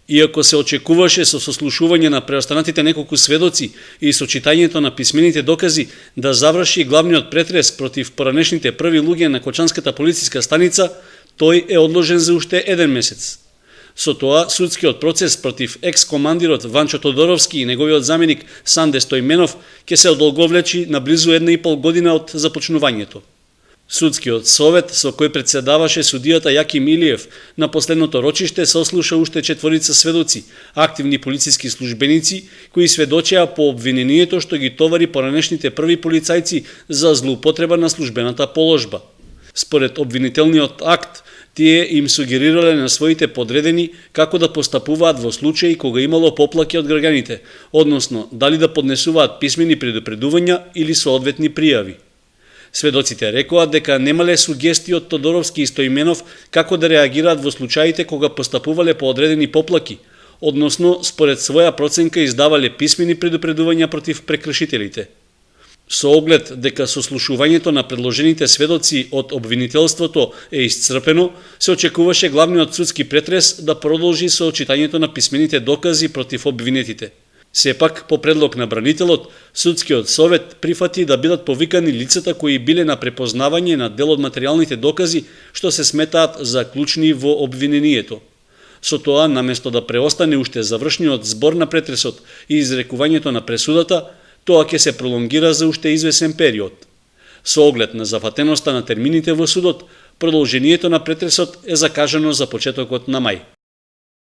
Иако се очекуваше со сослушување на преостанатите неколку сведоци и со читањето на писмените докази да заврши главниот претрес против поранешните први луѓе на Кочанската полициска станица, тој е одложен за уште 1 месец. Со тоа, судскиот процес против екс-командирот Ванчо Тодоровски и неговиот заменик Санде Стојменов ќе се одолговлечи на близу 1,5 година од започнувањето. Судскиот совет, со кој председаваше судијата Јаким Илиев, на последното рочиште сослуша уште 4 сведоци, активни полициски службеници, кои сведочеа по обвинението што ги товари поранешните први полицајци за злоупотреба на службената положба. Според обвинителниот акт, тие им сугерирале на своите подредени како да постапуваат во случаи кога имало поплаки од граѓаните, односно дали да поднесуваат писмени предупредувања или соодветни пријави. Сведоците рекоа дека немале сугестии од Тодоровски и Стојменов како да реагираат во случаите кога постапувале по одредени поплаки, односно според своја проценка издавале писмени предупредувања против прекршителите. Со оглед дека сослушувањето на предложените сведоци од обвинителството е исцрпено, се очекуваше главниот судски претрес да продолжи со читањето на писмените докази против обвинетите. Сепак, по предлог на бранителот, судскиот совет прифати да бидат повикани лицата кои биле на препознавање на дел од материјалните докази што се сметаат за клучни во обвинението. Со тоа, наместо да преостане уште завршниот збор на претресот и изрекувањето на пресудата, тоа ќе се пролонгира за уште извесен период. Со оглед на зафатеноста на термините во судот, продолжението на претресот е закажано за почетокот на мај.